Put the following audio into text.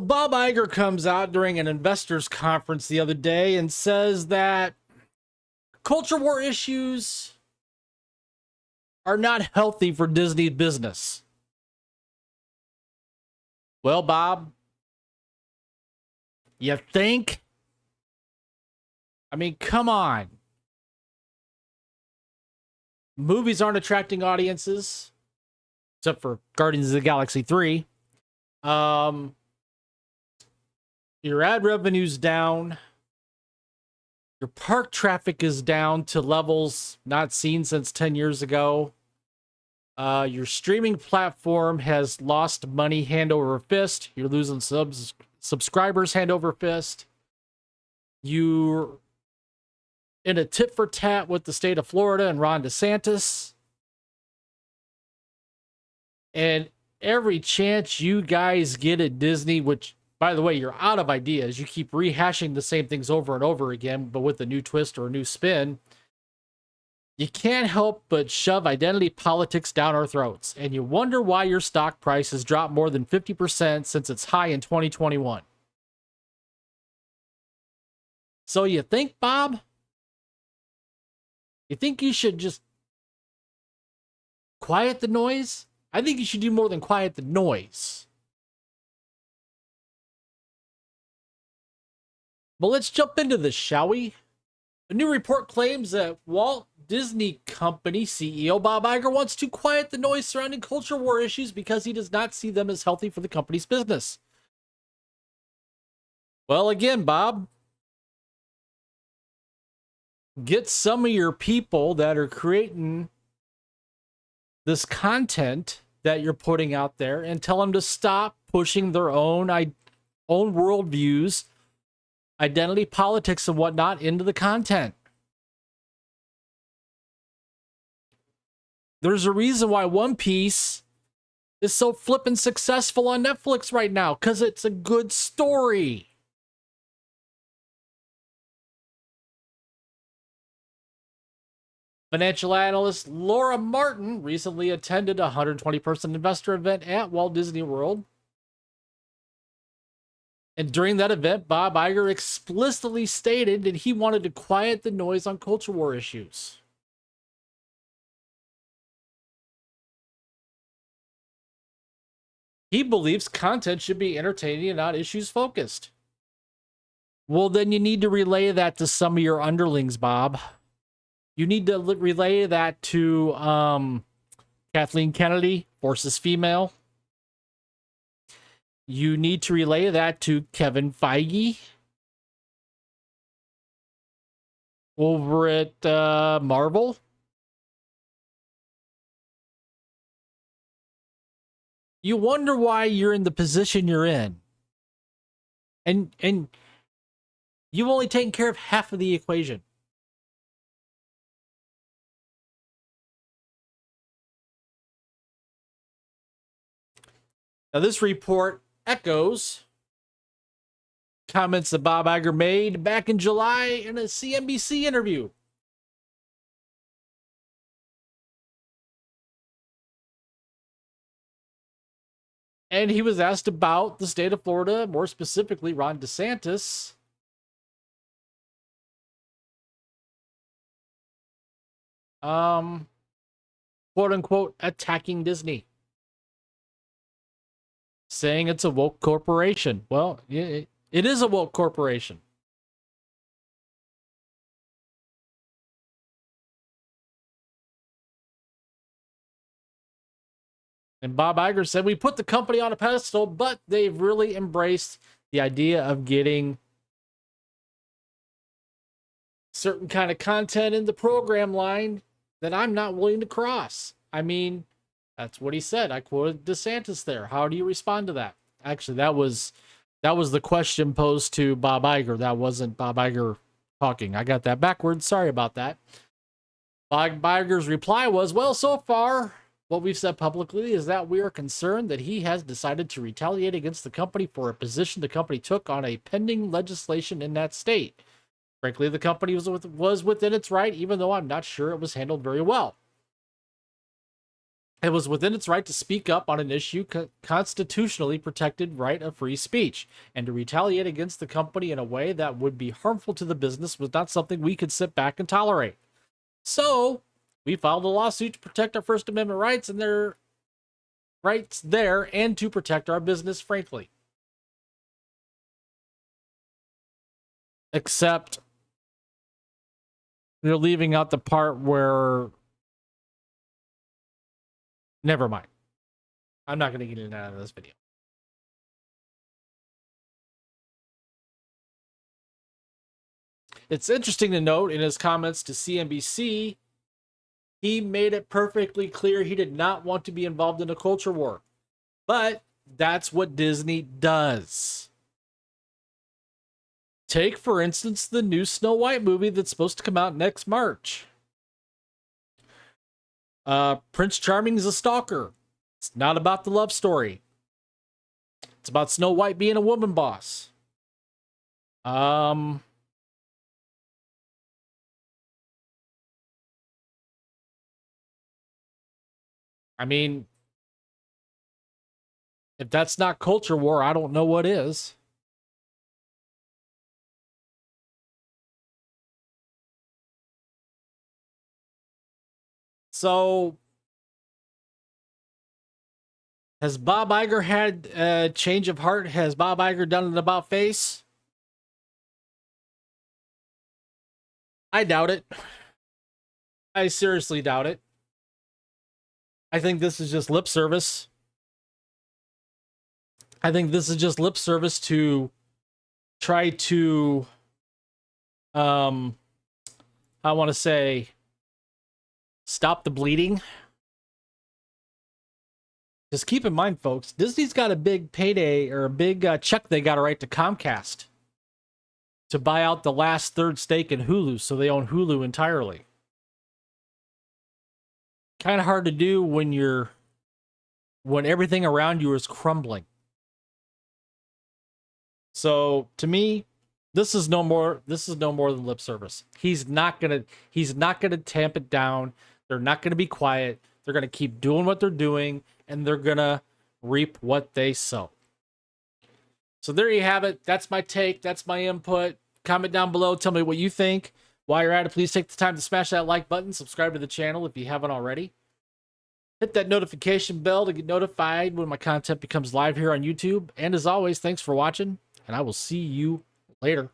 Bob Iger comes out during an investors conference the other day and says that culture war issues are not healthy for Disney business. Well, Bob, you think? I mean, come on. Movies aren't attracting audiences, except for Guardians of the Galaxy 3. Your ad revenue's down. Your park traffic is down to levels not seen since 10 years ago. Your streaming platform has lost money hand over fist. You're losing subscribers hand over fist. You're in a tit for tat with the state of Florida and Ron DeSantis. And every chance you guys get at Disney, which, by the way, you're out of ideas. You keep rehashing the same things over and over again, but with a new twist or a new spin. You can't help but shove identity politics down our throats. And you wonder why your stock price has dropped more than 50% since its high in 2021. So you think, Bob? You think you should just quiet the noise? I think you should do more than quiet the noise. But let's jump into this, shall we? A new report claims that Walt Disney Company CEO Bob Iger wants to quiet the noise surrounding culture war issues because he does not see them as healthy for the company's business. Well, again, Bob, get some of your people that are creating this content that you're putting out there and tell them to stop pushing their own worldviews, identity politics and whatnot into the content. There's a reason why One Piece is so flippin' successful on Netflix right now, because it's a good story. Financial analyst Laura Martin recently attended a 120-person investor event at Walt Disney World. And during that event, Bob Iger explicitly stated that he wanted to quiet the noise on culture war issues. He believes content should be entertaining and not issues focused. Well, then you need to relay that to some of your underlings, Bob. You need to relay that to Kathleen Kennedy, Forces Female. You need to relay that to Kevin Feige over at Marvel. You wonder why you're in the position you're in. And you've only taken care of half of the equation. Now, this report echoes comments that Bob Iger made back in July in a CNBC interview. And he was asked about the state of Florida, more specifically Ron DeSantis. Quote unquote, attacking Disney. Saying it's a woke corporation. Well, it is a woke corporation. And Bob Iger said, we put the company on a pedestal, but they've really embraced the idea of getting certain kind of content in the program line that I'm not willing to cross. I mean, that's what he said. I quoted DeSantis there. How do you respond to that? Actually, that was the question posed to Bob Iger. That wasn't Bob Iger talking. I got that backwards. Sorry about that. Bob Iger's reply was, well, so far, what we've said publicly is that we are concerned that he has decided to retaliate against the company for a position the company took on a pending legislation in that state. Frankly, the company was within its right, even though I'm not sure it was handled very well. It was within its right to speak up on an issue constitutionally protected right of free speech, and to retaliate against the company in a way that would be harmful to the business was not something we could sit back and tolerate. So we filed a lawsuit to protect our First Amendment rights and their rights there, and to protect our business, frankly. Except they're leaving out the part where... Never mind. I'm not going to get into that in this video. It's interesting to note in his comments to CNBC, he made it perfectly clear he did not want to be involved in a culture war. But that's what Disney does. Take, for instance, the new Snow White movie that's supposed to come out next March. Prince Charming is a stalker. It's not about the love story. It's about Snow White being a woman boss. I mean, if that's not culture war, I don't know what is. So, has Bob Iger had a change of heart? Has Bob Iger done an about face? I doubt it. I seriously doubt it. I think this is just lip service. I think this is just lip service to try to, I want to say, stop the bleeding. Just keep in mind, folks, Disney's got a big payday or a big check they got to write to Comcast to buy out the last third stake in Hulu, so they own Hulu entirely. Kind of hard to do when everything around you is crumbling. So to me, this is no more than lip service. He's not gonna tamp it down. They're not gonna be quiet. They're gonna keep doing what they're doing, and they're gonna reap what they sow. So there you have it. That's my take. That's my input. Comment down below. Tell me what you think. While you're at it, please take the time to smash that like button. Subscribe to the channel if you haven't already. Hit that notification bell to get notified when my content becomes live here on YouTube. And as always, thanks for watching, and I will see you later.